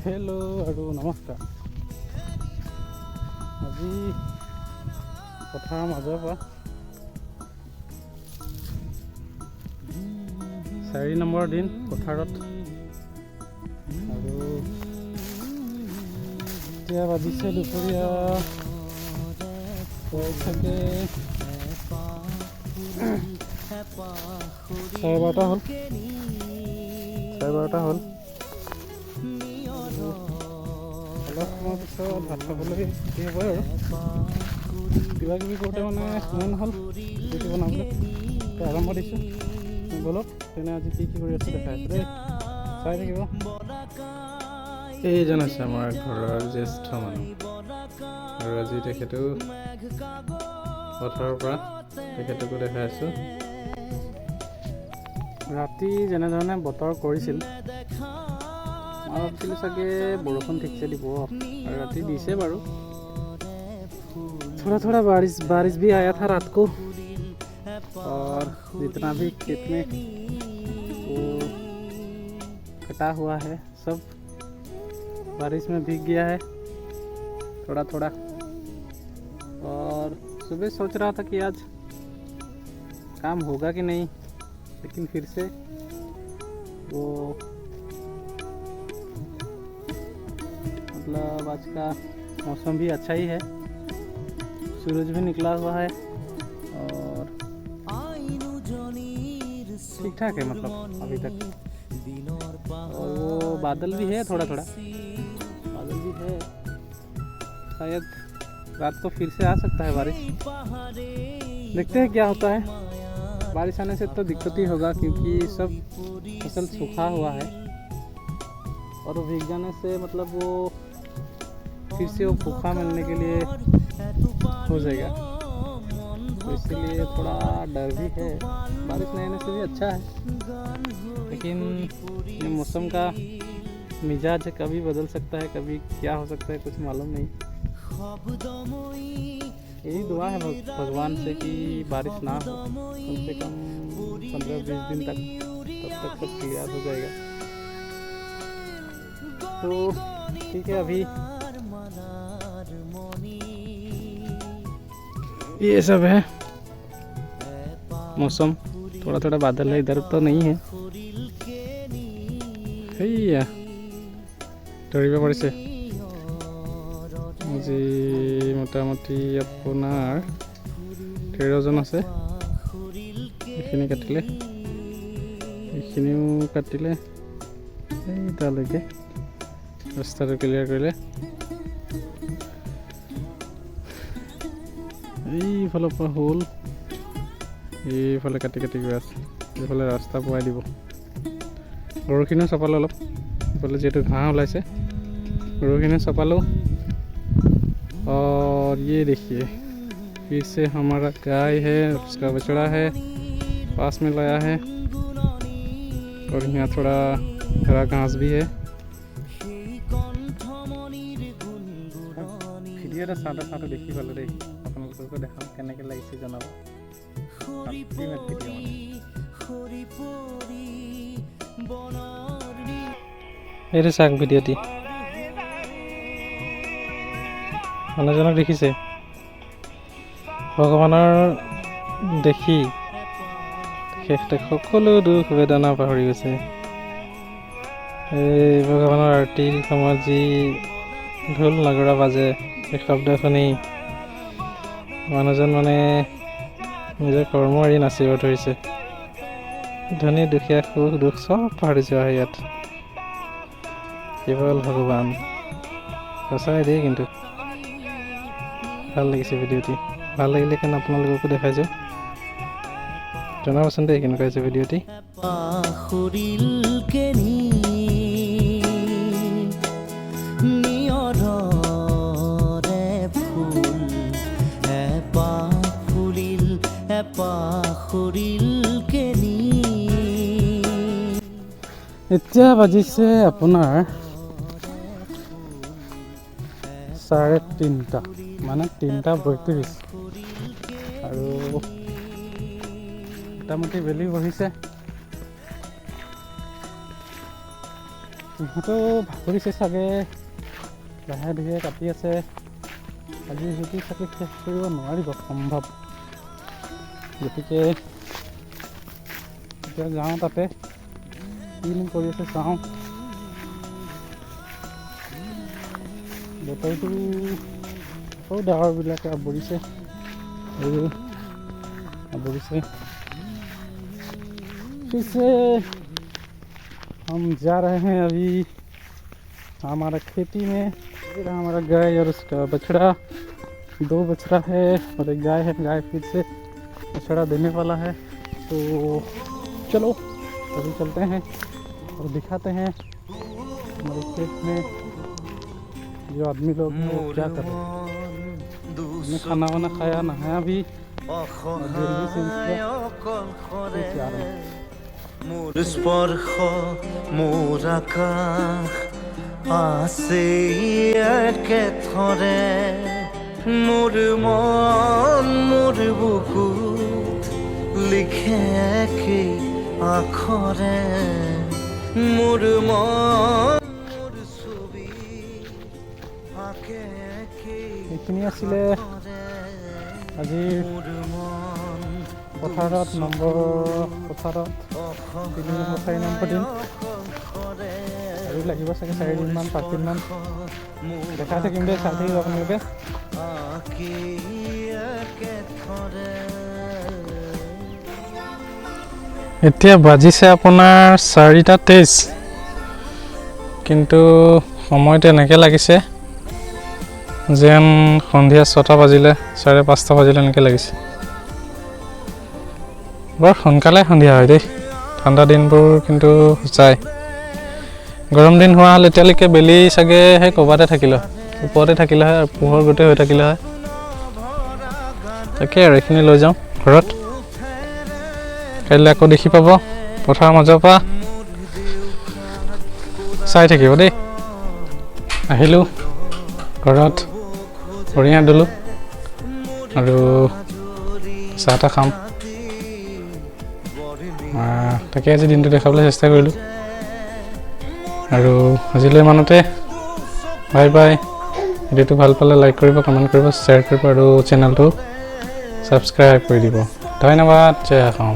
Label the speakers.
Speaker 1: Hello আৰু নমস্কাৰ। আজি পথাৰৰ মাজৰ পৰা 4 নম্বৰ দিন পথাৰত আৰু এতিয়া বাজিছে দুপৰীয়া চাগে 12:30 হ'ল। 12:30 হ'ল। অলপ সময় পিছত ভাত খাবলৈ কি হ'ব আৰু কিবা কিবি কৰোঁতে মানে মন হ'ল ভিডিঅ' বনাবলৈ আৰম্ভ দিছোঁ। বলক তেনে আজি কি কৰি আছোঁ দেখাই আছোঁ দেই, চাই থাকিব। এইজন আছে আমাৰ ঘৰৰ জ্যেষ্ঠ মানুহ আৰু আজি তেখেতেও পথাৰৰ পৰা তেখেতকো দেখাই আছোঁ। ৰাতি যেনেধৰণে বতৰ কৰিছিল মই ভাবিছিলোঁ চাগে বৰষুণ ঠিকছে দিব और रात दिसे बारू थोड़ा थोड़ा बारिश भी आया था रात को और जितना भी खेत में वो कटा हुआ है सब बारिश में भीग गया है थोड़ा थोड़ा। और सुबह सोच रहा था कि आज काम होगा कि नहीं, लेकिन फिर से वो मतलब आज का मौसम भी अच्छा ही है, सूरज भी निकला हुआ है और ठीक ठाक है मतलब अभी तक। और वो बादल भी है, थोड़ा थोड़ा बादल भी है, शायद रात को फिर से आ सकता है बारिश। देखते हैं क्या होता है। बारिश आने से तो दिक्कत ही होगा क्योंकि सब फसल सूखा हुआ है और भीग जाने से मतलब वो फिर से वो सूखा मिलने के लिए हो जाएगा, तो इसीलिए थोड़ा डर भी है। बारिश नहीं आने से भी अच्छा है, लेकिन ये मौसम का मिजाज कभी बदल सकता है, कभी क्या हो सकता है कुछ मालूम नहीं। यही दुआ है भगवान से कि बारिश ना हो कम से कम 15-20 दिन तक, तब तक सब क्लियर हो जाएगा। तो ठीक है, अभी ये सब है मौसम, थोड़ा थोड़ा बादल है, इधर तो नहीं है। हैया ধৰিব পাৰিছে আজি মোটামুটি আপোনাৰ 13জন আছে। এইখিনি কাটিলে, এইখিনিও কাটিলে, এই তালৈকে ৰাস্তাটো ক্লিয়াৰ কৰিলে। এইফালৰ পৰা হ'ল, এইফালে কাটি কাটি গৈ আছে, এইফালে ৰাস্তা পোৱাই দিব। গৰুখিনিও চপালোঁ অলপ, এইফালে যিহেতু ঘাঁহ ওলাইছে গৰুখিনিও চপালোঁ। और ये देखिए फिर से हमारा गाय है, उसका बछड़ा है पास में लाया है और यहाँ थोड़ा हरा घास भी है। ভিডিঅ'টা চাওঁতে চাওঁতে দেখি পালোঁ দেই, আপোনালোককো দেখাম কেনেকৈ লাগিছে জনাব। এইটো চাওক ভিডিঅ'টি, মানুহজনক দেখিছে ভগৱানৰ দেখি তেখেতে সকলো দুখ বেদনা পাহৰি গৈছে। এই ভগৱানৰ আৰতিৰ সময়ত যি ঢোল নাগৰা বাজে, এই শব্দ শুনি মানুহজন মানে নিজৰ কৰ্ম এৰি নাচিব ধৰিছে। ধনী দুখীয়া সুখ দুখ চব পাহৰি যোৱা হয় ইয়াত, কেৱল ভগৱান। সঁচাই দেই, কিন্তু ভাল লাগিছে ভিডিঅ'টি। ভাল লাগিলে কাৰণে আপোনালোককো দেখাই যাওঁ, জনাবচোন দেই কেনেকুৱা হৈছে ভিডিঅ'টি। এতিয়া বাজিছে আপোনাৰ 3:30, মানে 3:32 আৰু মোটামুটি বেলি বহিছে। ইহঁতো ভাগৰিছে চাগে, লাহে ধীৰে কাটি আছে। আজি সিহঁতি চাগে শেষ কৰিব নোৱাৰিব সম্ভৱ, গতিকে এতিয়া যাওঁ তাতে কিনো কৰি আছে চাওঁ। বতৰটো আকৌ ডাৱৰবিলাকে আৱৰিছে আৰু আৱৰিছে। फिर हम जा रहे हैं अभी हमारा खेती में। हमारा गाय और उसका बछड़ा, 2 बछड़ा है और एक गाय है। गाय फिर से बछड़ा देने वाला है, तो चलो अभी चलते हैं और दिखाते हैं हमारे खेत में जो आदमी लोग हैं वो क्या कर रहे हैं। हमने खाना वाना खाया, नहाया भी और जल्दी से जा रहे हैं।
Speaker 2: মোৰ স্পৰ্শ মোৰ আকাশ আছে একেথৰে, মোৰ মন মোৰ বুকুত লিখে একে আখৰে, মোৰ মন মোৰ ছবি আকে একে
Speaker 1: এইখিনি আছিলে আজিৰ পথাৰত পথাৰত 3 নম্বৰ 4 নম্বৰ দিন আৰু লাগিব চাগে 4 দিনমান 5 দিনমান দেখাই থাকিম দেই, চাই থাকিব আপোনালোকে। এতিয়া বাজিছে আপোনাৰ 4:23, কিন্তু সময়টো এনেকৈ লাগিছে যেন সন্ধিয়া 6টা বাজিলে 5:30 বাজিলে এনেকৈ লাগিছে। বৰ সোনকালে সন্ধিয়া হয় দেই, ঠাণ্ডা দিনবোৰ কিন্তু যায়। গৰম দিন হোৱা হ'লে এতিয়ালৈকে বেলি চাগে সেই ক'ৰবাতে থাকিলে হয়, ওপৰতে থাকিলে হয়, পোহৰ গোটেই হৈ থাকিলে হয়। তাকে আৰু এইখিনি লৈ যাওঁ ঘৰত, কাইলৈ আকৌ দেখি পাব পথাৰৰ মাজৰ পৰা চাই থাকিব দেই। আহিলোঁ ঘৰত, ভৰি হাত ধুলোঁ আৰু চাহ তাহ খাম। তাকে আজি দিনটো দেখাবলৈ চেষ্টা কৰিলোঁ আৰু আজিলৈ ইমানতে। Bye bye. ভিডিঅ'টো ভাল পালে লাইক কৰিব, কমেণ্ট কৰিব, শ্বেয়াৰ কৰিব আৰু চেনেলটো ছাবস্ক্ৰাইব কৰি দিব। ধন্যবাদ। জয় অসম।